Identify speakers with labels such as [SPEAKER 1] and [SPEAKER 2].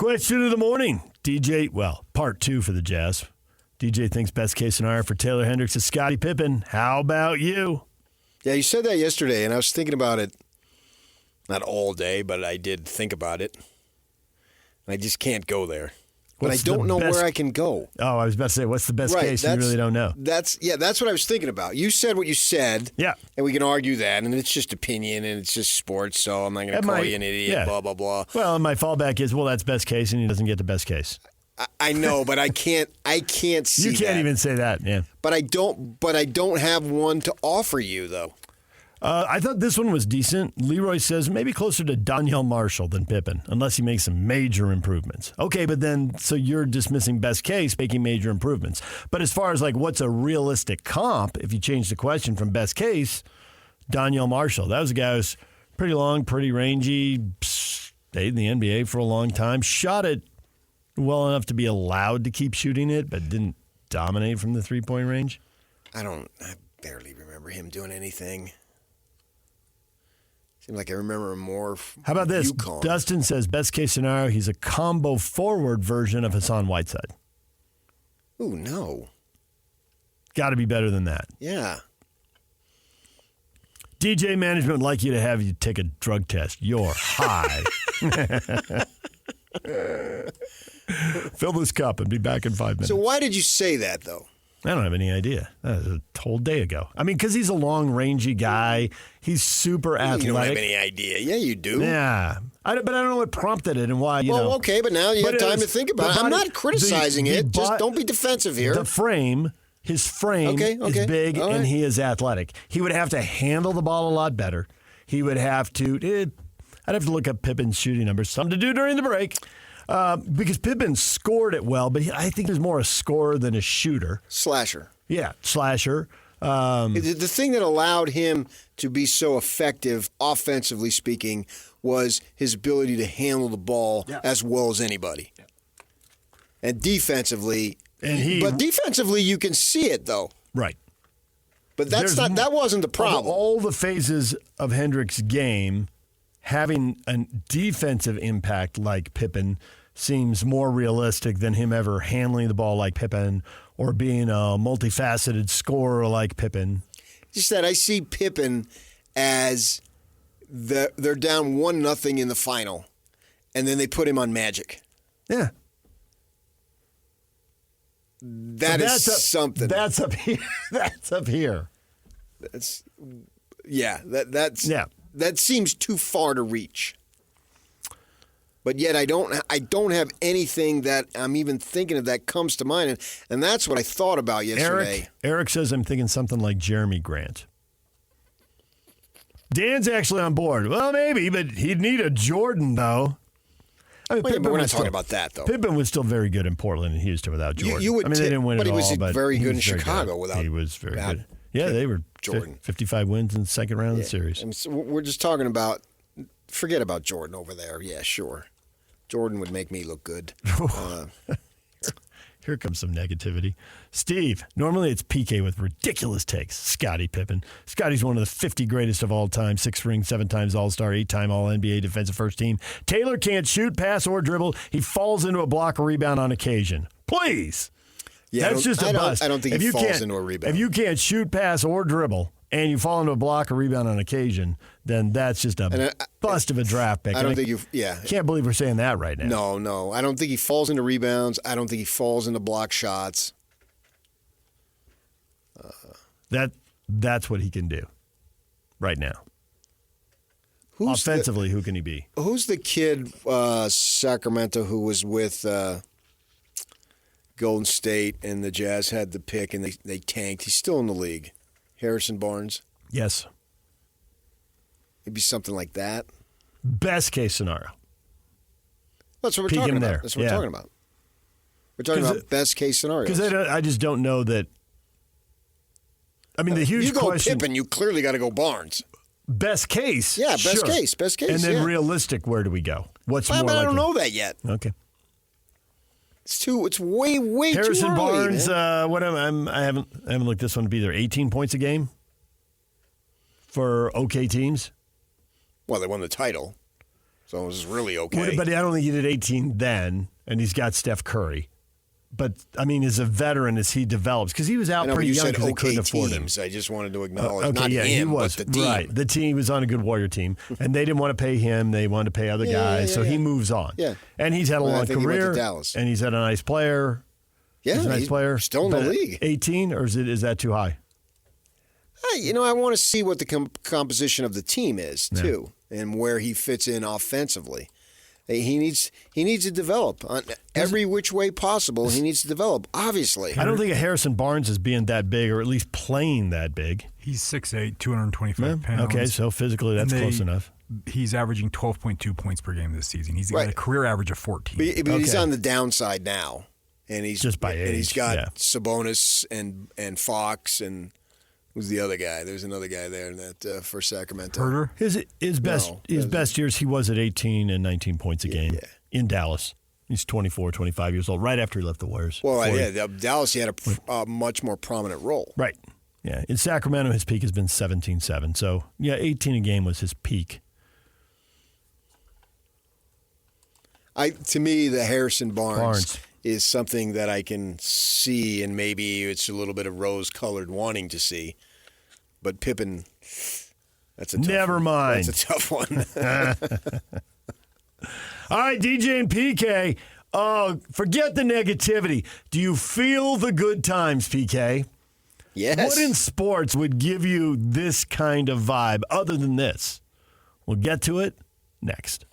[SPEAKER 1] Question of the morning. DJ, part 2 for the Jazz. DJ thinks best case scenario for Taylor Hendricks is Scottie Pippen. How about you?
[SPEAKER 2] Yeah, you said that yesterday, and I was thinking about it, not all day, but I did think about it. I just can't go there. But I don't know where I can go.
[SPEAKER 1] Oh, I was about to say, what's the best case? You really don't know.
[SPEAKER 2] That's what I was thinking about. You said what you said.
[SPEAKER 1] Yeah.
[SPEAKER 2] And we can argue that, and it's just opinion, and it's just sports, so I'm not going to call you an idiot, blah, blah, blah.
[SPEAKER 1] Well, my fallback is, that's best case, and he doesn't get the best case.
[SPEAKER 2] I know, but I can't see that.
[SPEAKER 1] You can't even say that, yeah.
[SPEAKER 2] But I don't have one to offer you, though.
[SPEAKER 1] I thought this one was decent. Leroy says maybe closer to Donyell Marshall than Pippen, unless he makes some major improvements. Okay, but then, so you're dismissing best case, making major improvements. But as far as what's a realistic comp, if you change the question from best case, Donyell Marshall. That was a guy who was pretty long, pretty rangy, stayed in the NBA for a long time, shot it well enough to be allowed to keep shooting it, but didn't dominate from the three-point range.
[SPEAKER 2] I barely remember him doing anything. Seems like I remember him more from
[SPEAKER 1] How about this?
[SPEAKER 2] UConn.
[SPEAKER 1] Dustin says, best case scenario, he's a combo forward version of Hassan Whiteside.
[SPEAKER 2] Ooh, no.
[SPEAKER 1] Got to be better than that.
[SPEAKER 2] Yeah.
[SPEAKER 1] DJ management would like you to have you take a drug test. You're high. Fill this cup and be back in 5 minutes.
[SPEAKER 2] So why did you say that, though?
[SPEAKER 1] I don't have any idea. That was a whole day ago. I mean, because he's a long, rangy guy. He's super athletic.
[SPEAKER 2] You don't have any idea. Yeah, you do.
[SPEAKER 1] Yeah. But I don't know what prompted it and why,
[SPEAKER 2] okay, but now you have time to think about it. I'm not criticizing it. Just don't be defensive here.
[SPEAKER 1] His frame is big and he is athletic. He would have to handle the ball a lot better. He would have to, I'd have to look up Pippen's shooting numbers. Something to do during the break. Because Pippen scored it well, but I think he's more a scorer than a shooter.
[SPEAKER 2] Slasher.
[SPEAKER 1] Yeah, slasher.
[SPEAKER 2] The thing that allowed him to be so effective, offensively speaking, was his ability to handle the ball as well as anybody. Yeah. And defensively, you can see it though.
[SPEAKER 1] Right.
[SPEAKER 2] But that wasn't the problem.
[SPEAKER 1] Of all the phases of Hendricks' game, having a defensive impact like Pippen seems more realistic than him ever handling the ball like Pippen or being a multifaceted scorer like Pippen.
[SPEAKER 2] Just that I see Pippen as they're down 1-0 in the final, and then they put him on Magic.
[SPEAKER 1] Yeah.
[SPEAKER 2] That's something.
[SPEAKER 1] That's up here. That's up here.
[SPEAKER 2] That seems too far to reach. But yet I don't have anything that I'm even thinking of that comes to mind. And that's what I thought about yesterday.
[SPEAKER 1] Eric says I'm thinking something like Jeremy Grant. Dan's actually on board. Well, maybe, but he'd need a Jordan, though. I mean,
[SPEAKER 2] but we're not talking about that, though.
[SPEAKER 1] Pippen was still very good in Portland and Houston without Jordan.
[SPEAKER 2] They
[SPEAKER 1] didn't win it all,
[SPEAKER 2] but very good in Chicago without.
[SPEAKER 1] He was very good. Yeah, they were Jordan. 55 wins in the second round of the series.
[SPEAKER 2] And so we're just talking about, forget about Jordan over there. Yeah, sure. Jordan would make me look good.
[SPEAKER 1] Here comes some negativity. Steve, normally it's PK with ridiculous takes. Scottie Pippen. Scottie's one of the 50 greatest of all time. 6 rings, 7 times All-Star, 8-time All-NBA defensive first team. Taylor can't shoot, pass, or dribble. He falls into a block or rebound on occasion. Please.
[SPEAKER 2] Yeah,
[SPEAKER 1] that's just a bust.
[SPEAKER 2] I don't think he falls into a rebound.
[SPEAKER 1] If you can't shoot, pass, or dribble, and you fall into a block or rebound on occasion, then that's just a bust of a draft pick.
[SPEAKER 2] I don't think
[SPEAKER 1] Can't believe we're saying that right now.
[SPEAKER 2] No. I don't think he falls into rebounds. I don't think he falls into block shots.
[SPEAKER 1] That's what he can do right now. Offensively, who can he be?
[SPEAKER 2] Who's the kid, Sacramento, who was with Golden State and the Jazz had the pick and they tanked? He's still in the league. Harrison Barnes?
[SPEAKER 1] Yes.
[SPEAKER 2] Maybe something like that.
[SPEAKER 1] Best case scenario.
[SPEAKER 2] That's what we're talking about. That's what we're talking about. We're talking about best case scenarios.
[SPEAKER 1] Because I just don't know that. I mean, the huge question.
[SPEAKER 2] You go Pippen, you clearly got to go Barnes.
[SPEAKER 1] Best case.
[SPEAKER 2] Yeah, best case.
[SPEAKER 1] And then realistic, where do we go? What's more likely?
[SPEAKER 2] I don't know that yet.
[SPEAKER 1] Okay.
[SPEAKER 2] It's way too early.
[SPEAKER 1] Harrison Barnes, I haven't looked this one to be there. 18 points a game for okay teams.
[SPEAKER 2] Well, they won the title. So it was really okay.
[SPEAKER 1] But I don't think he did 18 then, and he's got Steph Curry. But, I mean, as a veteran, as he develops, because he was out pretty young because they couldn't afford him.
[SPEAKER 2] I just wanted to acknowledge, not him,
[SPEAKER 1] he was.
[SPEAKER 2] but the team.
[SPEAKER 1] Right, the team was on a good Warrior team, and they didn't want to pay him. They wanted to pay other guys, so he moves on.
[SPEAKER 2] Yeah.
[SPEAKER 1] And he's had a long career,
[SPEAKER 2] he went to Dallas.
[SPEAKER 1] and he's had a nice player.
[SPEAKER 2] Yeah,
[SPEAKER 1] he's a nice player.
[SPEAKER 2] Still in the league.
[SPEAKER 1] 18, or is that too high?
[SPEAKER 2] I want to see what the composition of the team is, too, and where he fits in offensively. He needs to develop on every which way possible. He needs to develop, obviously.
[SPEAKER 1] I don't think Harrison Barnes is being that big, or at least playing that big.
[SPEAKER 3] He's 6'8", 225 pounds.
[SPEAKER 1] Okay, so physically that's close enough.
[SPEAKER 3] He's averaging 12.2 points per game this season. He's got a career average of 14.
[SPEAKER 2] But he's on the downside now, and he's
[SPEAKER 1] just by age.
[SPEAKER 2] And he's got Sabonis and Fox and. Who's the other guy? There's another guy there in that for Sacramento.
[SPEAKER 3] Herder?
[SPEAKER 1] His best years, he was at 18 and 19 points a game in Dallas. He's 24, 25 years old, right after he left the Warriors.
[SPEAKER 2] Well, Dallas, he had a much more prominent role.
[SPEAKER 1] Right. Yeah. In Sacramento, his peak has been 17-7. So, 18 a game was his peak.
[SPEAKER 2] To me, the Harrison Barnes is something that I can see, and maybe it's a little bit of rose-colored wanting to see. But Pippen, that's a tough
[SPEAKER 1] Never
[SPEAKER 2] one.
[SPEAKER 1] mind.
[SPEAKER 2] That's a tough one.
[SPEAKER 1] All right, DJ and PK, forget the negativity. Do you feel the good times, PK?
[SPEAKER 2] Yes.
[SPEAKER 1] What in sports would give you this kind of vibe other than this? We'll get to it next.